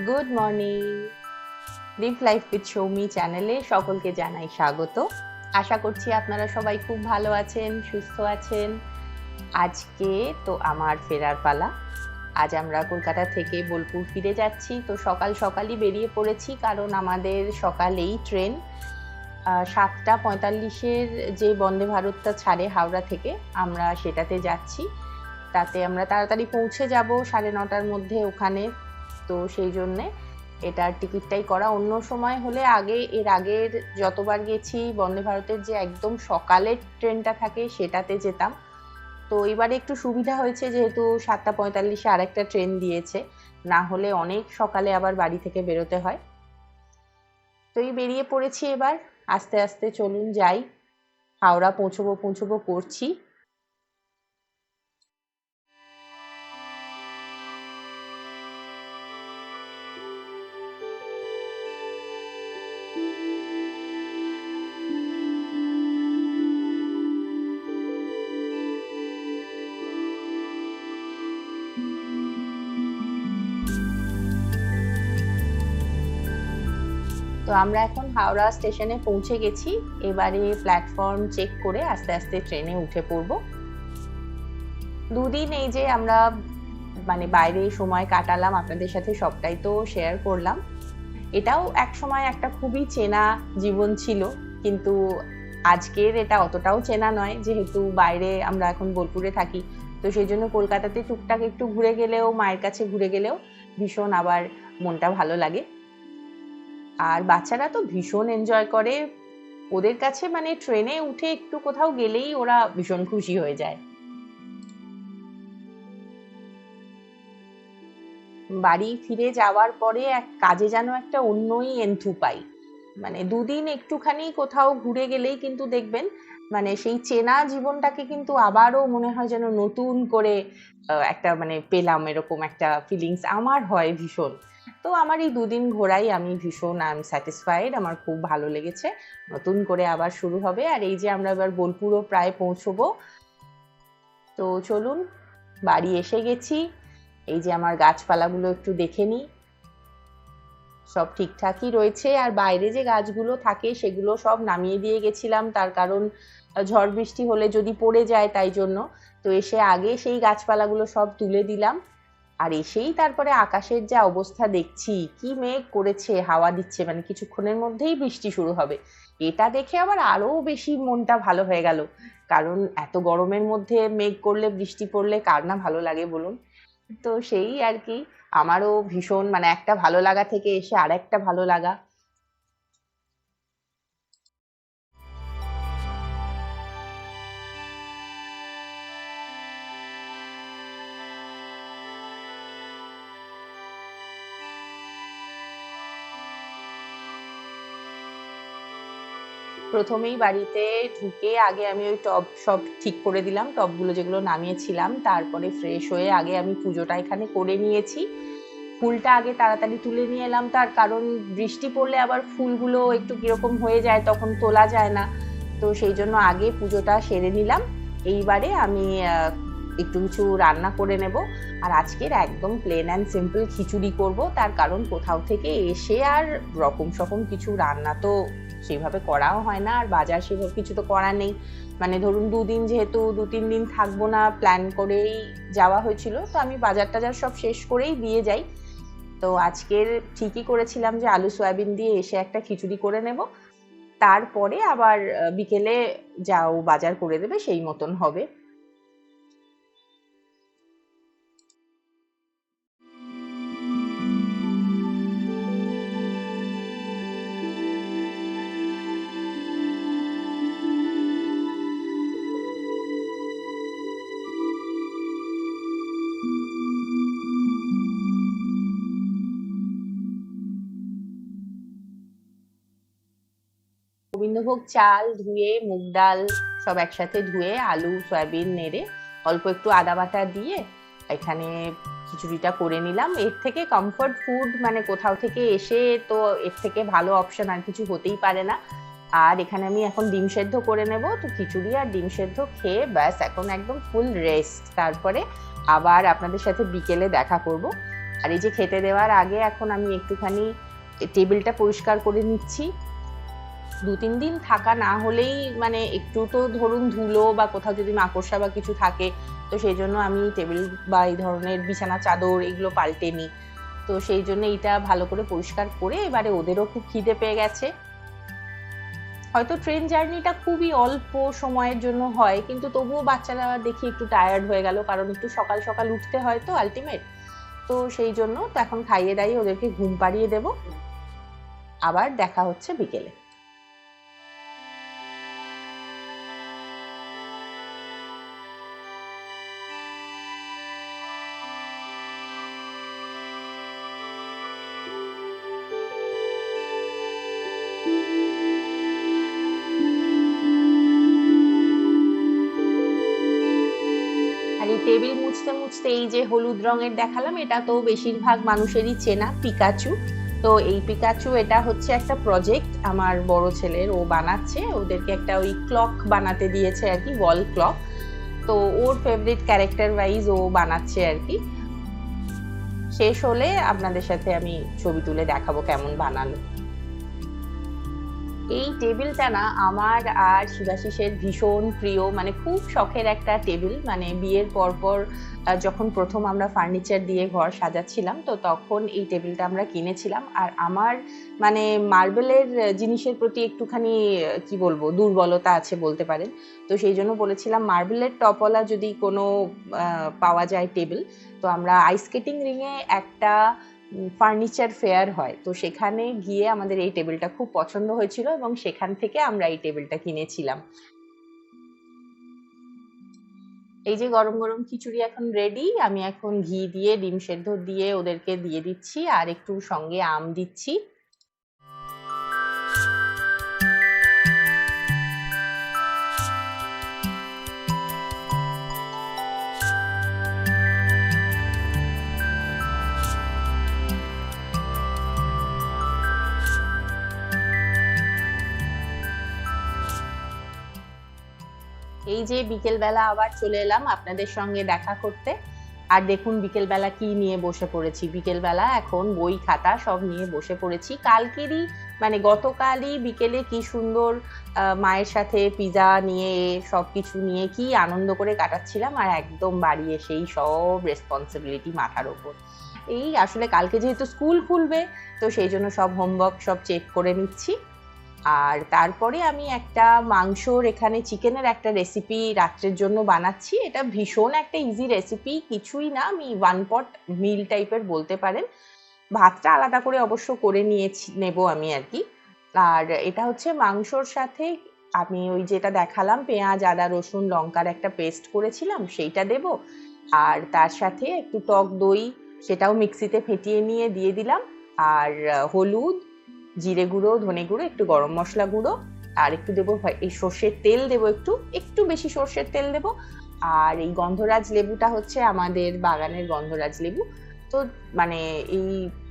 Good morning. Live life with Soumi চ্যানেলে সকলকে জানাই স্বাগত। আশা করছি আপনারা সবাই খুব ভালো আছেন, সুস্থ আছেন। আজকে তো আমার ফেরার পালা। আজ আমরা কলকাতা থেকে বোলপুর ফিরে যাচ্ছি। তো সকাল সকালই বেরিয়ে পড়েছি, কারণ আমাদের সকালেই ট্রেন 7:45-এর যে বন্দে ভারতটা ছাড়ে হাওড়া থেকে, আমরা সেটাতে যাচ্ছি। তাতে আমরা তাড়াতাড়ি পৌঁছে যাব 9:30-টার মধ্যে ওখানে। তো সেই জন্যে এটার টিকিটটাই করা। অন্য সময় হলে এর আগের যতবার গেছি বন্দে ভারতের যে একদম সকালের ট্রেনটা থাকে সেটাতে যেতাম। তো এবারে একটু সুবিধা হয়েছে, যেহেতু 7:45-এ আরেকটা ট্রেন দিয়েছে, না হলে অনেক সকালে আবার বাড়ি থেকে বেরোতে হয়। তো এই বেরিয়ে পড়েছি এবার, আস্তে আস্তে চলুন যাই। হাওড়া পৌঁছবো করছি। তো আমরা এখন হাওড়া স্টেশনে পৌঁছে গেছি। এবারে প্ল্যাটফর্ম চেক করে আস্তে আস্তে ট্রেনে উঠে পড়ব। দুদিন এই যে আমরা বাইরে সময় কাটালাম, আপনাদের সাথে সবটাই তো শেয়ার করলাম। এটাও এক সময় একটা খুবই চেনা জীবন ছিল, কিন্তু আজকের এটা অতটাও চেনা নয়, যেহেতু বাইরে আমরা এখন বোলপুরে থাকি। তো সেই জন্য কলকাতাতে টুকটাক একটু ঘুরে গেলেও, মায়ের কাছে ঘুরে গেলেও ভীষণ আবার মনটা ভালো লাগে। আর বাচ্চারা তো ভীষণ এনজয় করে। ওদের কাছে ট্রেনে উঠে একটু কোথাও গেলেই ওরা ভীষণ খুশি হয়ে যায়। বাড়ি ফিরে যাওয়ার পরে এক কাজে যেন একটা অন্যই এন্থু পাই। দুদিন একটুখানি কোথাও ঘুরে গেলেই কিন্তু দেখবেন সেই চেনা জীবনটাকে কিন্তু আবারও মনে হয় যেন নতুন করে একটা পেলাম, এরকম একটা ফিলিংস আমার হয় ভীষণ। তো আমার এই দুদিন ঘোরাই আমি ভীষণ আই এম স্যাটিসফাইড, আমার খুব ভালো লেগেছে। নতুন করে আবার শুরু হবে। আর এই যে আমরা এবার বোলপুরও প্রায় পৌঁছবো। তো চলুন, বাড়ি এসে গেছি। এই যে আমার গাছপালাগুলো একটু দেখে নিই, সব ঠিকঠাকই রয়েছে। আর বাইরে যে গাছগুলো থাকে সেগুলো সব নামিয়ে দিয়ে গেছিলাম, তার কারণ ঝড় বৃষ্টি হলে যদি পড়ে যায়, তাই জন্য। তো এসে আগে সেই গাছপালাগুলো সব তুলে দিলাম। আর এসেই তারপরে আকাশের যা অবস্থা দেখছি, কি মেঘ করেছে, হাওয়া দিচ্ছে, কিছুক্ষণের মধ্যেই বৃষ্টি শুরু হবে। এটা দেখে আবার আরো বেশি মনটা ভালো হয়ে গেল, কারণ এত গরমের মধ্যে মেঘ করলে, বৃষ্টি পড়লে কার না ভালো লাগে বলুন। তো সেই আর কি, আমারও ভীষণ একটা ভালো লাগা থেকে এসে আর একটা ভালো লাগা। প্রথমেই বাড়িতে ঢুকে আগে আমি ওই টব সব ঠিক করে দিলাম, টবগুলো যেগুলো নামিয়েছিলাম। তারপরে ফ্রেশ হয়ে আগে আমি পুজোটা এখানে করে নিয়েছি। ফুলটা আগে তাড়াতাড়ি তুলে নিয়ে এলাম, তার কারণ বৃষ্টি পড়লে আবার ফুলগুলো একটু কিরকম হয়ে যায়, তখন তোলা যায় না। তো সেই জন্য আগে পুজোটা সেরে নিলাম। এইবারে আমি একটু কিছু রান্না করে নেব। আর আজকের একদম প্লেন অ্যান্ড সিম্পল খিচুড়ি করব, তার কারণ কোথাও থেকে এসে আর রকম সকম কিছু রান্না তো সেভাবে করাও হয় না, আর বাজার সেভাবে কিছু তো করা নেই। ধরুন দুদিন, যেহেতু 2-3 দিন থাকবো না, প্ল্যান করেই যাওয়া হয়েছিল, তো আমি বাজার টাজার সব শেষ করেই দিয়ে যাই। তো আজকের ঠিকই করেছিলাম যে আলু সয়াবিন দিয়ে এসে একটা খিচুড়ি করে নেব, তারপরে আবার বিকেলে যাও বাজার করে দেবে, সেই মতন হবে। গোবিন্দভোগ চাল ধুয়ে, মুগ ডাল সব একসাথে ধুয়ে, আলু সয়াবিন নেড়ে, অল্প একটু আদা বাটা দিয়ে এখানে খিচুড়িটা করে নিলাম। এর থেকে কমফর্ট ফুড কোথাও থেকে এসে তো এর থেকে ভালো অপশন আর কিছু হতেই পারে না। আর এখানে আমি এখন ডিম সেদ্ধ করে নেব। তো খিচুড়ি আর ডিম সেদ্ধ খেয়ে ব্যাস এখন একদম ফুল রেস্ট। তারপরে আবার আপনাদের সাথে বিকেলে দেখা করব। আর এই যে খেতে দেওয়ার আগে এখন আমি একটুখানি টেবিলটা পরিষ্কার করে নিচ্ছি। 2-3 দিন থাকা না হলেই মানে একটু তো ধরুন ধুলো বা কোথাও যদি মাকড়সা বা কিছু থাকে, তো সেই জন্য আমি টেবিল বা এই ধরনের বিছানা চাদর এগুলো পাল্টে নিই। তো সেই জন্য এইটা ভালো করে পরিষ্কার করে এবারে ওদেরও খুব খিদে পেয়ে গেছে। হয়তো ট্রেন জার্নিটা খুবই অল্প সময়ের জন্য হয়, কিন্তু তবুও বাচ্চারা দেখি একটু টায়ার্ড হয়ে গেল, কারণ একটু সকাল সকাল উঠতে হয় তো আলটিমেট। তো সেই জন্য তো এখন খাইয়ে দাইয়ে ওদেরকে ঘুম পাড়িয়ে দেব, আবার দেখা হচ্ছে বিকেলে। আর এই টেবিল মুছতে মুছতে এই যে হলুদ রঙের দেখালাম, এটা তো বেশিরভাগ মানুষেরই চেনা, পিকাচু। তো এই পিকাচু এটা হচ্ছে একটা প্রজেক্ট আমার বড় ছেলের, ও বানাচ্ছে, ওদেরকে একটা ওই ক্লক বানাতে দিয়েছে আর কি, ওয়াল ক্লক। তো ওর ফেভারিট ক্যারেক্টার ওয়াইজ ও বানাচ্ছে আর কি। শেষ হলে আপনাদের সাথে আমি ছবি তুলে দেখাবো কেমন বানালো। এই টেবিলটা না আমার আর শিবাশিসের ভীষণ প্রিয়, মানে খুব শখের একটা টেবিল। মানে বিয়ের পরপর যখন প্রথম আমরা ফার্নিচার দিয়ে ঘর সাজাচ্ছিলাম, তো তখন এই টেবিলটা আমরা কিনেছিলাম। আর আমার মানে মার্বেলের জিনিসের প্রতি একটুখানি কি বলবো দুর্বলতা আছে বলতে পারেন। তো সেই জন্য বলেছিলাম মার্বেলের টপওয়ালা যদি কোনো পাওয়া যায় টেবিল। তো আমরা আইস স্কেটিং রিংয়ে একটা ফার্নিচার ফেয়ার হয়, তো সেখানে গিয়ে আমাদের এই টেবিলটা খুব পছন্দ হয়েছিল এবং সেখান থেকে আমরা এই টেবিলটা কিনেছিলাম। এই যে গরম গরম খিচুড়ি এখন রেডি, আমি এখন ঘি দিয়ে ডিম সেদ্ধ দিয়ে ওদেরকে দিয়ে দিচ্ছি, আর একটু সঙ্গে আম দিচ্ছি। এই যে বিকেলবেলা আবার চলে এলাম আপনাদের সঙ্গে দেখা করতে। আর দেখুন বিকেলবেলা কি নিয়ে বসে পড়েছি, বিকেলবেলা এখন বই খাতা সব নিয়ে বসে পড়েছি। কালকেরই মানে গতকালই বিকেলে কি সুন্দর মায়ের সাথে পিজা নিয়ে সবকিছু নিয়ে কি আনন্দ করে কাটাচ্ছিলাম, আর একদম বাড়ি এসেই সব রেসপন্সিবিলিটি মাথার ওপর। এই আসলে কালকে যেহেতু স্কুল খুলবে, তো সেই জন্য সব হোমওয়ার্ক সব চেক করে নিচ্ছি। আর তারপরে আমি একটা মাংসর এখানে চিকেনের একটা রেসিপি রাত্রের জন্য বানাচ্ছি। এটা ভীষণ একটা ইজি রেসিপি, কিছুই না, আমি ওয়ান পট মিল টাইপের বলতে পারেন। ভাতটা আলাদা করে অবশ্য করে নেব আমি আর কি। আর এটা হচ্ছে মাংসর সাথে আমি ওই যেটা দেখালাম পেঁয়াজ আদা রসুন লঙ্কার একটা পেস্ট করেছিলাম সেইটা দেব, আর তার সাথে একটু টক দই সেটাও মিক্সিতে ফেটিয়ে নিয়ে দিয়ে দিলাম, আর হলুদ জিরে গুঁড়ো ধনে গুঁড়ো একটু গরম মশলা গুঁড়ো, আর একটু দেবো এই সর্ষের তেল দেবো, একটু বেশি সর্ষের তেল দেবো। আর এই গন্ধরাজ লেবুটা হচ্ছে আমাদের বাগানের গন্ধরাজ লেবু। তো মানে এই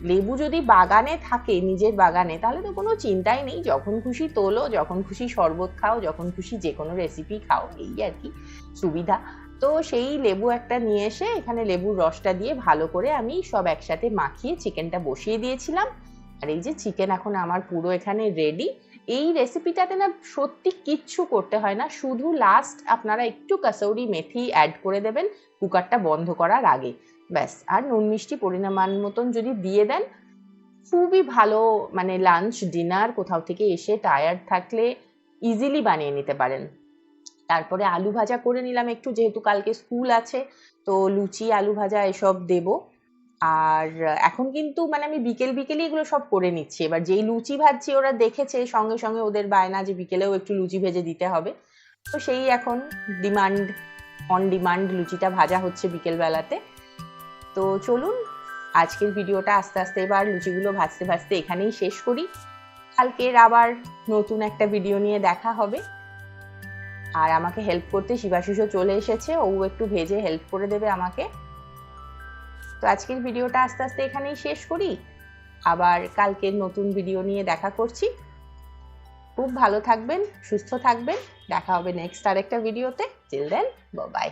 লেবু যদি বাগানে থাকে নিজের বাগানে, তাহলে তো কোনো চিন্তাই নেই, যখন খুশি তোলো, যখন খুশি শরবত খাও, যখন খুশি যে কোনো রেসিপি খাও, এই আর কি সুবিধা। তো সেই লেবু একটা নিয়ে এসে এখানে লেবুর রসটা দিয়ে ভালো করে আমি সব একসাথে মাখিয়ে চিকেনটা বসিয়ে দিয়েছিলাম। আর এই যে চিকেন এখন আমার পুরো এখানে রেডি। এই রেসিপিটাতে না সত্যি কিচ্ছু করতে হয় না, শুধু লাস্ট আপনারা একটু কাসৌরি মেথি অ্যাড করে দেবেন কুকারটা বন্ধ করার আগে, ব্যাস। আর নুন মিষ্টি পরিমাণ মতন যদি দিয়ে দেন, খুবই ভালো মানে লাঞ্চ ডিনার কোথাও থেকে এসে টায়ার্ড থাকলে ইজিলি বানিয়ে নিতে পারেন। তারপরে আলু ভাজা করে নিলাম একটু, যেহেতু কালকে স্কুল আছে, তো লুচি আলু ভাজা এসব দেবো। আর এখন কিন্তু মানে আমি বিকেলই এগুলো সব করে নিচ্ছি। এবার যেই লুচি ভাজছি ওরা দেখেছে, সঙ্গে সঙ্গে ওদের বায়না যে বিকেলেও একটু লুচি ভেজে দিতে হবে। তো সেই এখন অন ডিমান্ড লুচিটা ভাজা হচ্ছে বিকেল বেলাতে। তো চলুন আজকের ভিডিওটা আস্তে আস্তে এবার লুচিগুলো ভাজতে ভাজতে এখানেই শেষ করি। কালকের আবার নতুন একটা ভিডিও নিয়ে দেখা হবে। আর আমাকে হেল্প করতে শিবাশিসও চলে এসেছে, ও একটু ভেজে হেল্প করে দেবে আমাকে। তো আজকের ভিডিওটা আস্তে আস্তে এখানেই শেষ করি, আবার কালকের নতুন ভিডিও নিয়ে দেখা করছি। খুব ভালো থাকবেন, সুস্থ থাকবেন, দেখা হবে নেক্সট আরেকটা ভিডিওতে। Till then bye by.